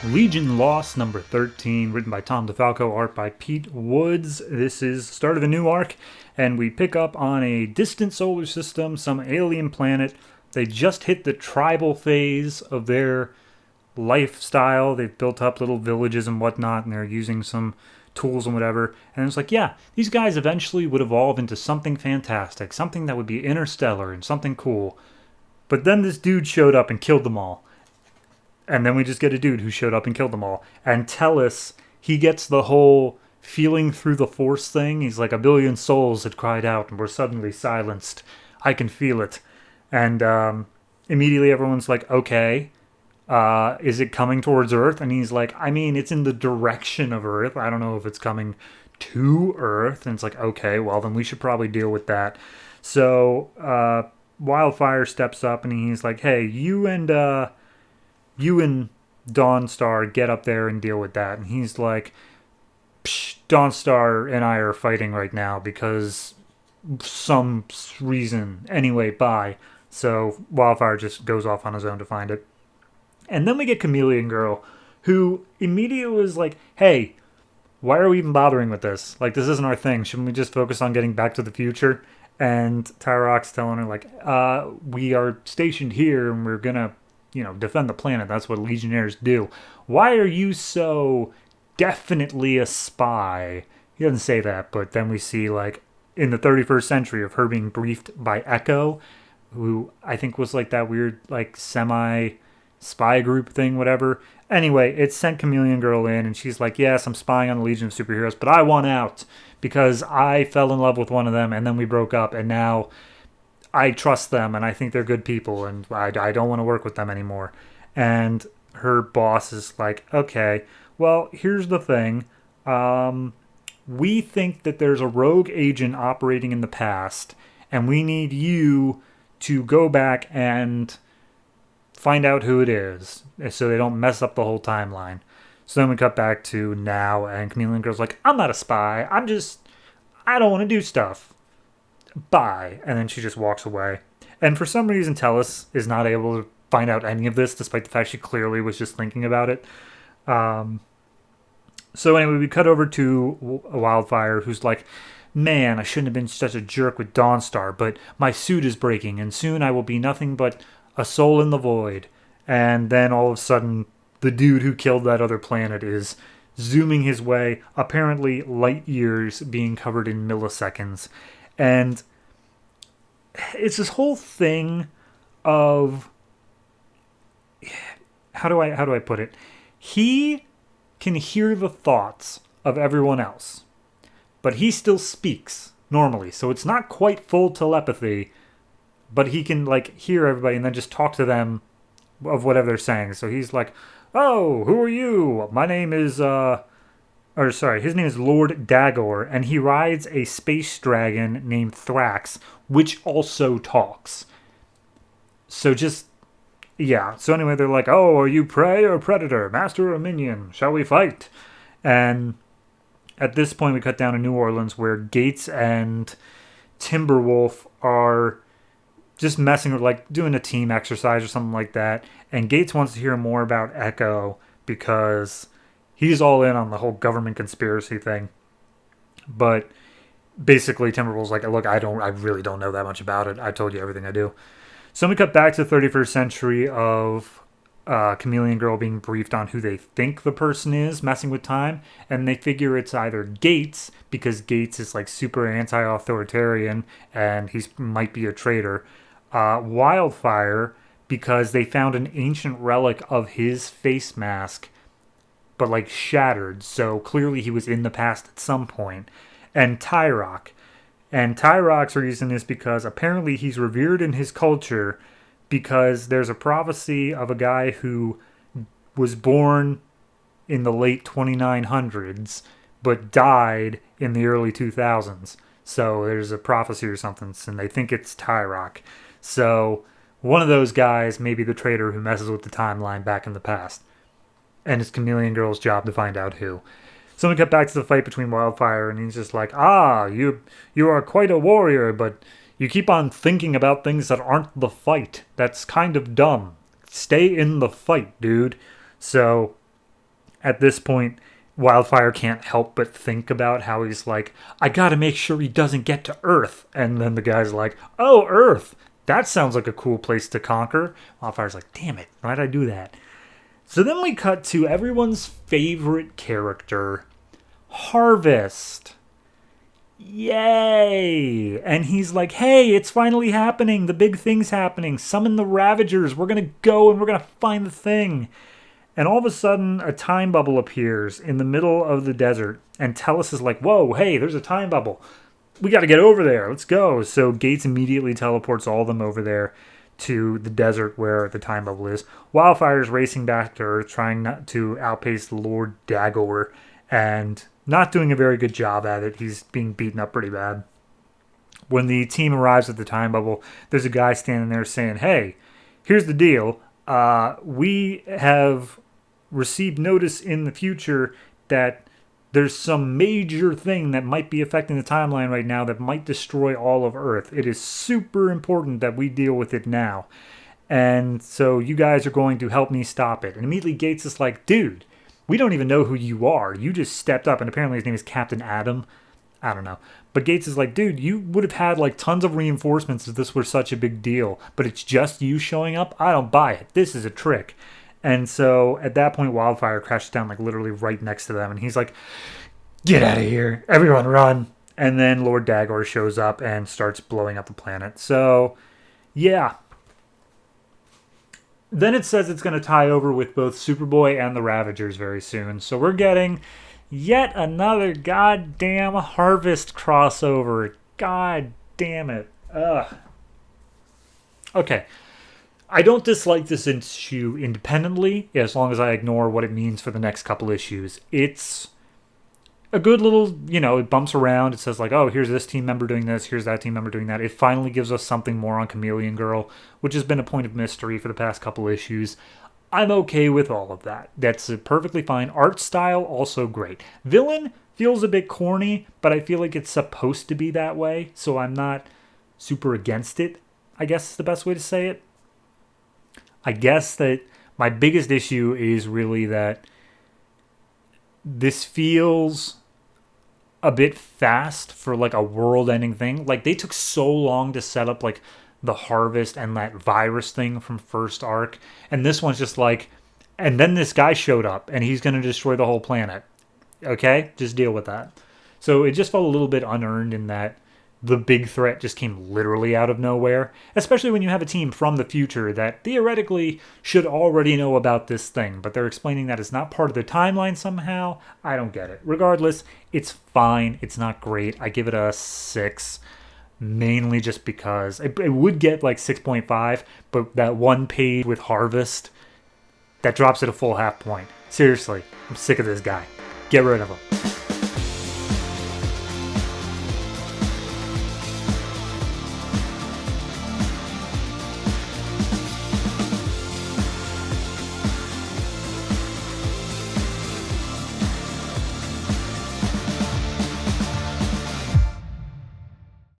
Legion Lost number 13, written by Tom DeFalco, art by Pete Woods. This is the start of a new arc, and we pick up on a distant solar system, some alien planet. They just hit the tribal phase of their lifestyle. They've built up little villages and whatnot, and they're using some tools and whatever. And it's like, yeah, these guys eventually would evolve into something fantastic, something that would be interstellar and something cool. But then this dude showed up and killed them all. And then we just get a dude who showed up and killed them all. And Tellus, he gets the whole feeling through the force thing. He's like, a billion souls had cried out and were suddenly silenced. I can feel it. And immediately everyone's like, okay, is it coming towards Earth? And he's like, I mean, it's in the direction of Earth. I don't know if it's coming to Earth. And it's like, okay, well, then we should probably deal with that. So Wildfire steps up and he's like, hey, you and Dawnstar get up there and deal with that. And he's like, psh, Dawnstar and I are fighting right now because some reason. Anyway, bye. So Wildfire just goes off on his own to find it. And then we get Chameleon Girl, who immediately was like, hey, why are we even bothering with this? Like, this isn't our thing. Shouldn't we just focus on getting back to the future? And Tyrok's telling her, like, we are stationed here and we're gonna defend the planet. That's what Legionnaires do. Why are you so definitely a spy? He doesn't say that, but then we see, like, in the 31st century of her being briefed by Echo, who I think was, like, that weird, like, semi-spy group thing, whatever. Anyway, it sent Chameleon Girl in, and she's like, yes, I'm spying on the Legion of Superheroes, but I want out because I fell in love with one of them, and then we broke up, and now I trust them and I think they're good people and I don't want to work with them anymore. And her boss is like, okay, well, here's the thing. We think that there's a rogue agent operating in the past and we need you to go back and find out who it is so they don't mess up the whole timeline. So then we cut back to now and Chameleon Girl's like, I'm not a spy. I don't want to do stuff. Bye. And then she just walks away. And for some reason, Tellus is not able to find out any of this, despite the fact she clearly was just thinking about it. So anyway, we cut over to Wildfire, who's like, man, I shouldn't have been such a jerk with Dawnstar, but my suit is breaking, and soon I will be nothing but a soul in the void. And then all of a sudden, the dude who killed that other planet is zooming his way, apparently light years being covered in milliseconds. And it's this whole thing of how do I put it? He can hear the thoughts of everyone else, but he still speaks normally. So it's not quite full telepathy, but he can like hear everybody and then just talk to them of whatever they're saying. So he's like, "Oh, who are you? My name is his name is Lord Dagor, and he rides a space dragon named Thrax, which also talks." So so anyway, they're like, oh, are you prey or predator, master or minion? Shall we fight? And at this point, we cut down to New Orleans, where Gates and Timberwolf are just messing with, like, doing a team exercise or something like that. And Gates wants to hear more about Echo because he's all in on the whole government conspiracy thing. But basically, Timberwolf's like, look, I really don't know that much about it. I told you everything I do. So we cut back to the 31st century of Chameleon Girl being briefed on who they think the person is messing with time. And they figure it's either Gates, because Gates is like super anti-authoritarian and he might be a traitor. Wildfire, because they found an ancient relic of his face mask, but like shattered, so clearly he was in the past at some point. And Tyrok. And Tyrok's reason is because apparently he's revered in his culture because there's a prophecy of a guy who was born in the late 2900s but died in the early 2000s. So there's a prophecy or something, and they think it's Tyrok. So one of those guys may be the traitor who messes with the timeline back in the past. And it's Chameleon Girl's job to find out who. So we cut back to the fight between Wildfire, and he's just like, you are quite a warrior, but you keep on thinking about things that aren't the fight. That's kind of dumb. Stay in the fight, dude. So at this point, Wildfire can't help but think about how he's like, I gotta make sure he doesn't get to Earth. And then the guy's like, oh, Earth. That sounds like a cool place to conquer. Wildfire's like, damn it, why'd I do that? So then we cut to everyone's favorite character, Harvest. Yay! And he's like, hey, it's finally happening. The big thing's happening. Summon the Ravagers. We're going to go and we're going to find the thing. And all of a sudden, a time bubble appears in the middle of the desert. And Tellus is like, whoa, hey, there's a time bubble. We got to get over there. Let's go. So Gates immediately teleports all of them over there to the desert where the time bubble is. Wildfire's racing back to Earth, trying not to outpace Lord Dagor, and not doing a very good job at it. He's being beaten up pretty bad. When the team arrives at the time bubble, there's a guy standing there saying, hey, here's the deal. We have received notice in the future that there's some major thing that might be affecting the timeline right now that might destroy all of Earth. It is super important that we deal with it now. And so you guys are going to help me stop it. And immediately Gates is like, dude, we don't even know who you are. You just stepped up. And apparently his name is Captain Adam. I don't know. But Gates is like, dude, you would have had like tons of reinforcements if this were such a big deal. But it's just you showing up? I don't buy it. This is a trick. And so at that point, Wildfire crashes down like literally right next to them. And he's like, get out of here. Everyone run. And then Lord Dagor shows up and starts blowing up the planet. So, yeah. Then it says it's going to tie over with both Superboy and the Ravagers very soon. So we're getting yet another goddamn Harvest crossover. God damn it. Ugh. Okay. I don't dislike this issue independently, as long as I ignore what it means for the next couple issues. It's a good little, it bumps around. It says like, oh, here's this team member doing this, here's that team member doing that. It finally gives us something more on Chameleon Girl, which has been a point of mystery for the past couple issues. I'm okay with all of that. That's perfectly fine. Art style, also great. Villain feels a bit corny, but I feel like it's supposed to be that way, so I'm not super against it, I guess is the best way to say it. I guess that my biggest issue is really that this feels a bit fast for like a world-ending thing. Like they took so long to set up like the Harvest and that virus thing from first arc, and this one's just like, and then this guy showed up and he's going to destroy the whole planet. Okay, just deal with that. So it just felt a little bit unearned in that the big threat just came literally out of nowhere, especially when you have a team from the future that theoretically should already know about this thing, but they're explaining that it's not part of the timeline somehow. I don't get it. Regardless, it's fine. It's not great. I give it a 6, mainly just because it would get like 6.5, but that one page with Harvest, that drops it a full half point. Seriously, I'm sick of this guy. Get rid of him.